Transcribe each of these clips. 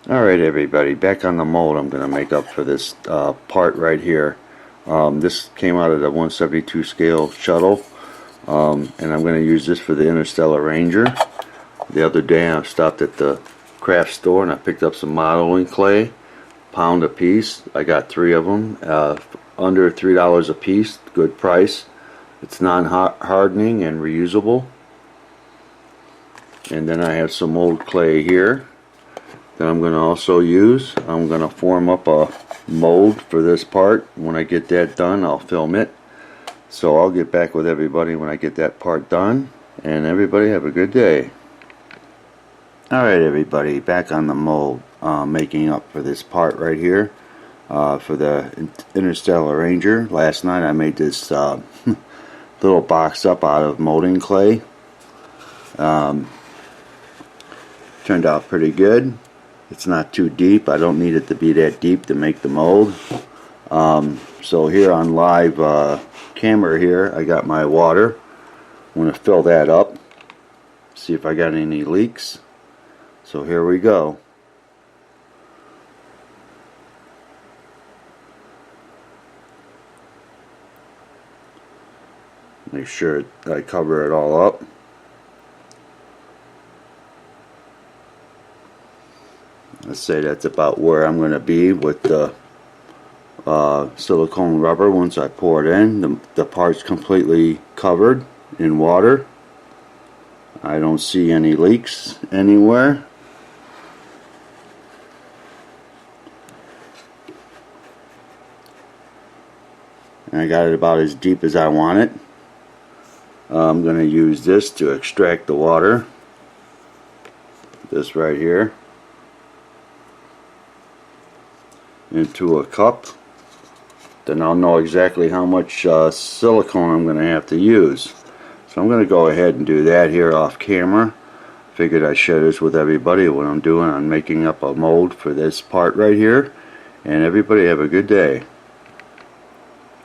Alright everybody, back on the mold I'm going to make up for this part right here. This came out of the 172 scale shuttle, and I'm going to use this for the Interstellar Ranger. The other day I stopped at the craft store and I picked up some modeling clay, pound a piece. I got 3 of them, under $3 a piece, good price. It's non-hardening and reusable. And then I have some mold clay here that I'm going to also use. I'm going to form up a mold for this part. When I get that done, I'll film it. So I'll get back with everybody when I get that part done. And everybody have a good day. Alright everybody, back on the mold, making up for this part right here, for the Interstellar Ranger. Last night I made this little box up out of molding clay. Turned out pretty good. It's not too deep. I don't need it to be that deep to make the mold. So here on live camera here, I got my water. I'm going to fill that up, see if I got any leaks. So here we go. Make sure I cover it all up. Let's say that's about where I'm going to be with the silicone rubber once I pour it in. The part's completely covered in water. I don't see any leaks anywhere. And I got it about as deep as I want it. I'm going to use this to extract the water. This right here. Into a cup. Then I'll know exactly how much silicone I'm going to have to use. So I'm going to go ahead and do that here off camera. Figured I'd share this with everybody what I'm doing. I'm making up a mold for this part right here. And everybody have a good day.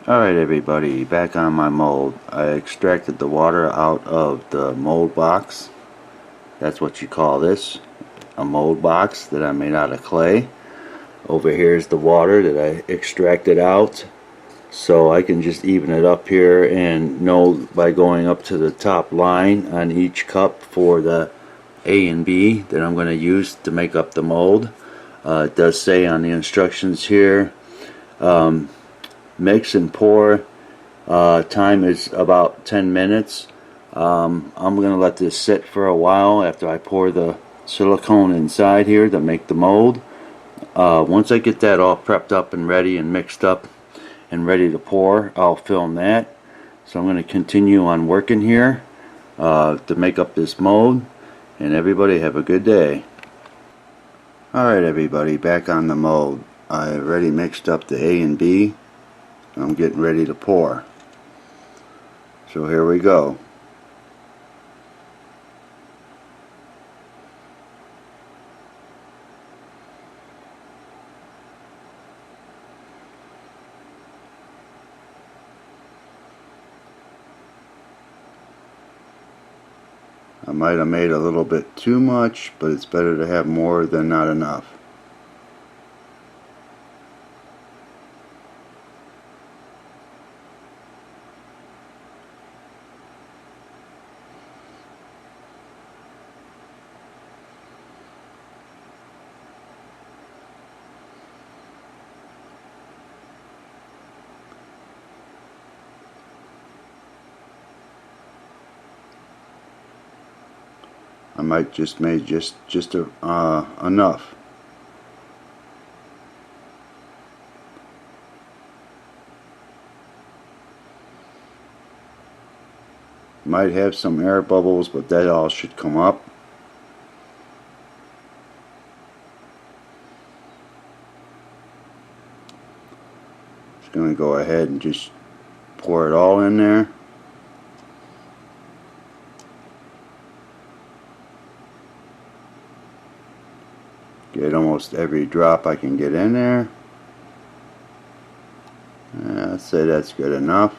Alright everybody, back on my mold. I extracted the water out of the mold box. That's what you call this, a mold box that I made out of clay. Over here is the water that I extracted out, so I can just even it up here and know by going up to the top line on each cup for the A and B that I'm going to use to make up the mold. It does say on the instructions here, mix and pour, time is about 10 minutes. I'm going to let this sit for a while after I pour the silicone inside here to make the mold. Once I get that all prepped up and ready and mixed up and ready to pour, I'll film that. So I'm going to continue on working here to make up this mold, and everybody have a good day. Alright everybody, back on the mold. I already mixed up the A and B. I'm getting ready to pour. So here we go. I might have made a little bit too much, but it's better to have more than not enough. I might just made just enough. Might have some air bubbles, but that all should come up. Just going to go ahead and just pour it all in there. Get almost every drop I can get in there. I'd say that's good enough.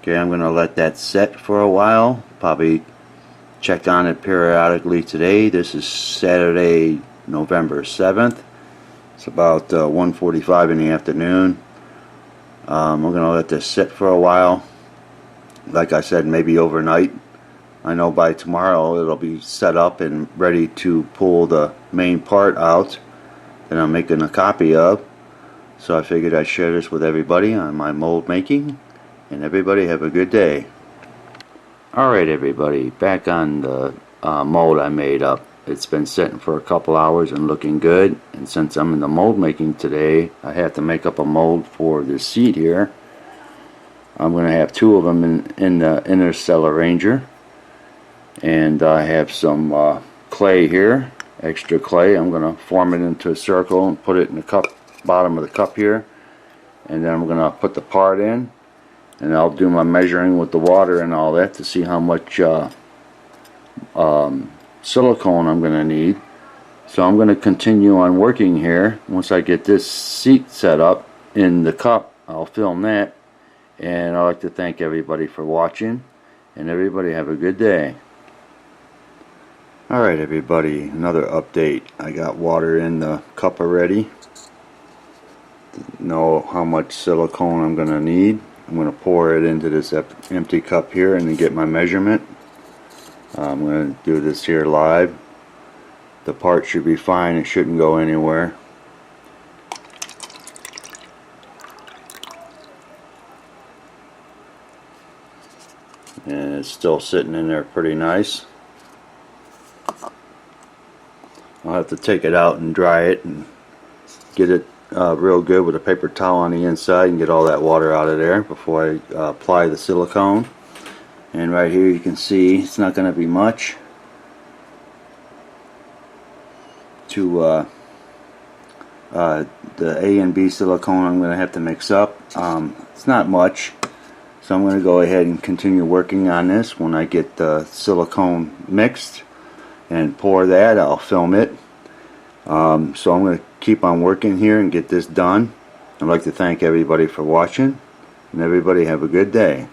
Okay, I'm going to let that set for a while, probably check on it periodically today. This is Saturday, November 7th. It's about 1:45 in the afternoon. We're going to let this sit for a while. Like I said, maybe overnight. I know by tomorrow it'll be set up and ready to pull the main part out that I'm making a copy of. So I figured I'd share this with everybody on my mold making. And everybody have a good day. Alright everybody, back on the mold I made up. It's been sitting for a couple hours and looking good. And since I'm in the mold making today, I have to make up a mold for this seat here. I'm going to have two of them in the Interstellar Ranger. And I have some clay here, extra clay. I'm going to form it into a circle and put it in the cup, bottom of the cup here. And then I'm going to put the part in. And I'll do my measuring with the water and all that to see how much silicone I'm going to need. So I'm going to continue on working here. Once I get this seat set up in the cup, I'll film that. And I'd like to thank everybody for watching. And everybody have a good day. Alright everybody, another update. I got water in the cup already. Know how much silicone I'm going to need. I'm going to pour it into this empty cup here and then get my measurement. I'm going to do this here live. The part should be fine. It shouldn't go anywhere. And it's still sitting in there pretty nice. I'll have to take it out and dry it and get it real good with a paper towel on the inside and get all that water out of there before I apply the silicone. And right here you can see it's not going to be much to the A and B silicone I'm going to have to mix up. It's not much, so I'm going to go ahead and continue working on this. When I get the silicone mixed and pour that, I'll film it. So I'm going to keep on working here and get this done. I'd like to thank everybody for watching, and everybody have a good day.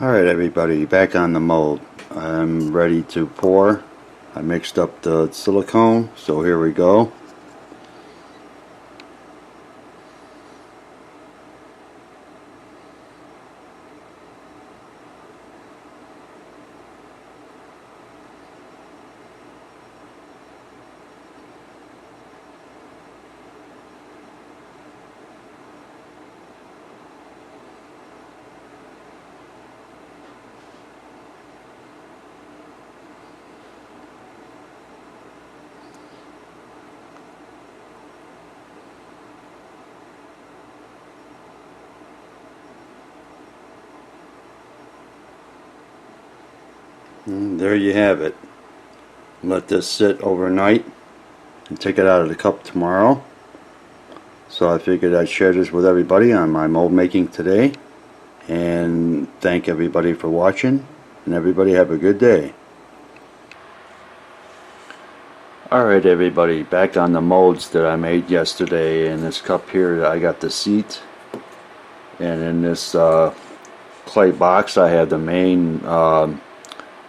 Alright everybody, back on the mold. I'm ready to pour. I mixed up the silicone, so here we go. And there you have it. Let this sit overnight and take it out of the cup tomorrow. So I figured I'd share this with everybody on my mold making today. And thank everybody for watching. And everybody have a good day. Alright everybody, back on the molds that I made yesterday. In this cup here I got the seat. And in this clay box I have the main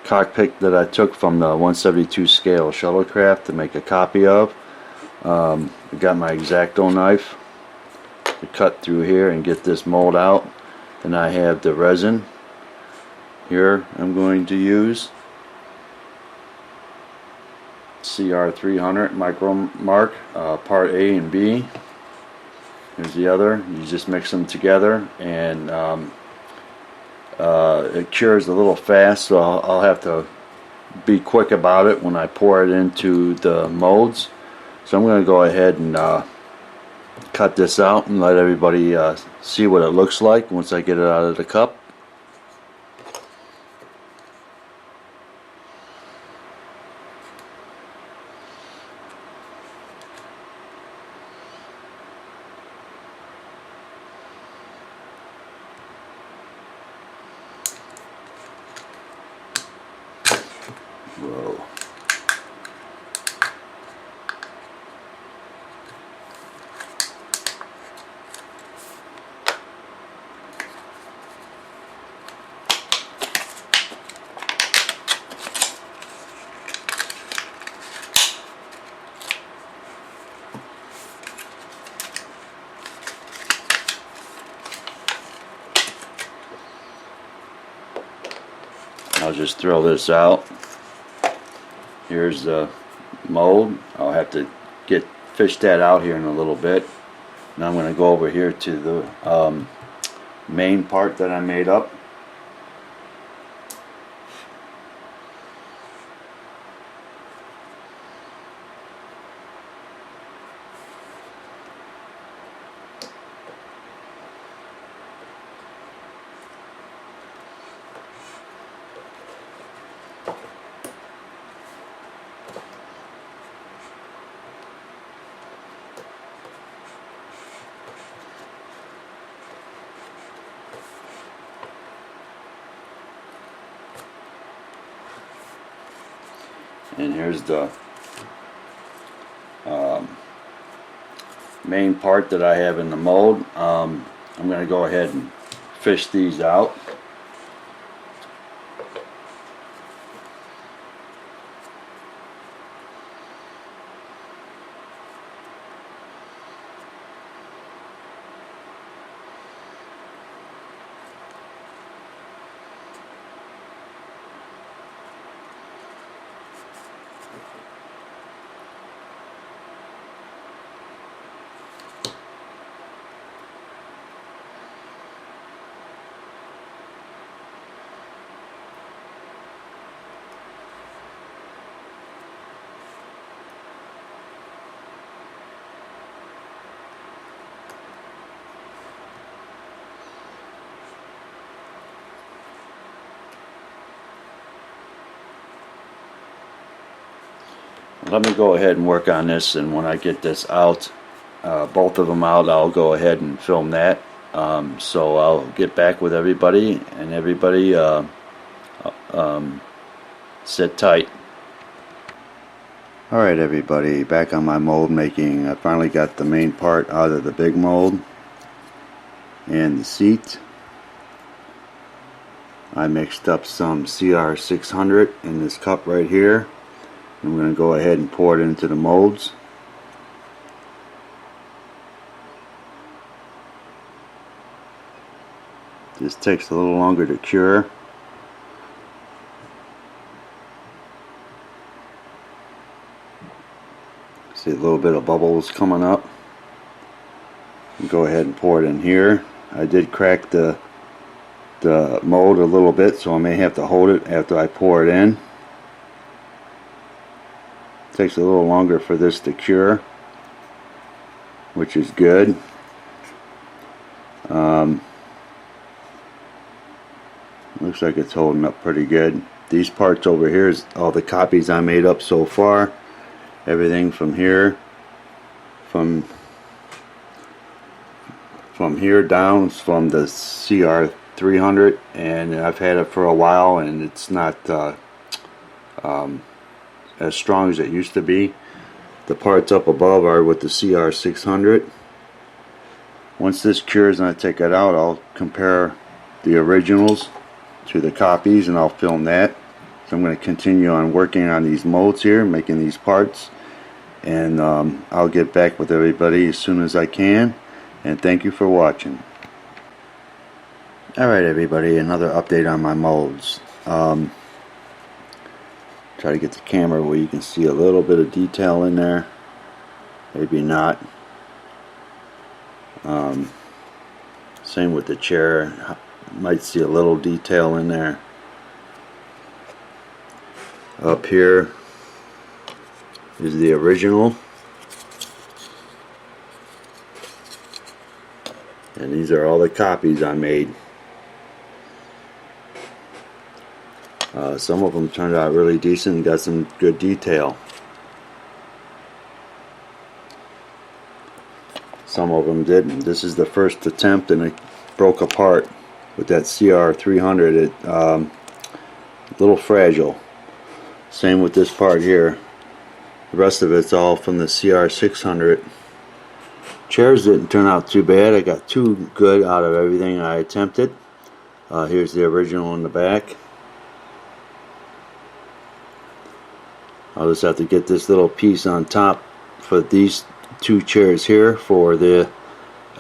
cockpit that I took from the 172 scale shuttlecraft to make a copy of. I got my X-Acto knife to cut through here and get this mold out. Then I have the resin here I'm going to use. CR300 micro mark, part A and B. Here's the other. You just mix them together, and it cures a little fast, so I'll have to be quick about it when I pour it into the molds. So I'm going to go ahead and cut this out and let everybody see what it looks like once I get it out of the cup. Whoa. I'll just throw this out. Here's the mold. I'll have to fish that out here in a little bit. Now I'm going to go over here to the main part that I made up. And here's the main part that I have in the mold. I'm going to go ahead and fish these out. Let me go ahead and work on this, and when I get this out, both of them out, I'll go ahead and film that. So I'll get back with everybody, and everybody sit tight. Alright everybody, back on my mold making. I finally got the main part out of the big mold and the seat. I mixed up some CR600 in this cup right here. I'm going to go ahead and pour it into the molds. This takes a little longer to cure. See a little bit of bubbles coming up. Go ahead and pour it in here. I did crack the mold a little bit, so I may have to hold it after I pour it in. Takes a little longer for this to cure, which is good. Looks like it's holding up pretty good. These parts over here is all the copies I made up so far. Everything from here, from here down, from the CR300, and I've had it for a while, and it's not as strong as it used to be. The parts up above are with the CR600. Once this cures and I take it out, I'll compare the originals to the copies, and I'll film that. So I'm going to continue on working on these molds here, making these parts, and I'll get back with everybody as soon as I can. And thank you for watching. Alright everybody, another update on my molds. Try to get the camera where you can see a little bit of detail in there. Maybe not. Same with the chair. Might see a little detail in there. Up here is the original. And these are all the copies I made. Some of them turned out really decent and got some good detail. Some of them didn't. This is the first attempt, and it broke apart with that CR300. It a little fragile. Same with this part here. The rest of it's all from the CR600. Chairs didn't turn out too bad. I got two good out of everything I attempted. Here's the original in the back. I'll just have to get this little piece on top for these two chairs here for the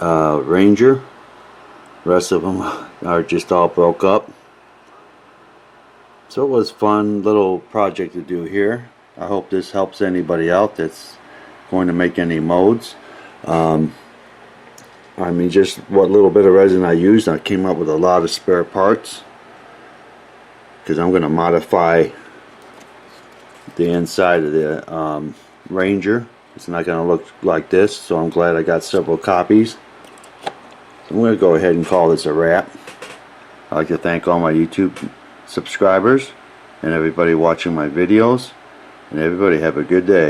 Ranger. The rest of them are just all broke up. So it was a fun little project to do here. I hope this helps anybody out that's going to make any modes. I mean, just what little bit of resin I used, I came up with a lot of spare parts, because I'm going to modify the inside of the Ranger. It's not going to look like this, so I'm glad I got several copies. I'm going to go ahead and call this a wrap. I'd like to thank all my YouTube subscribers and everybody watching my videos, and everybody have a good day.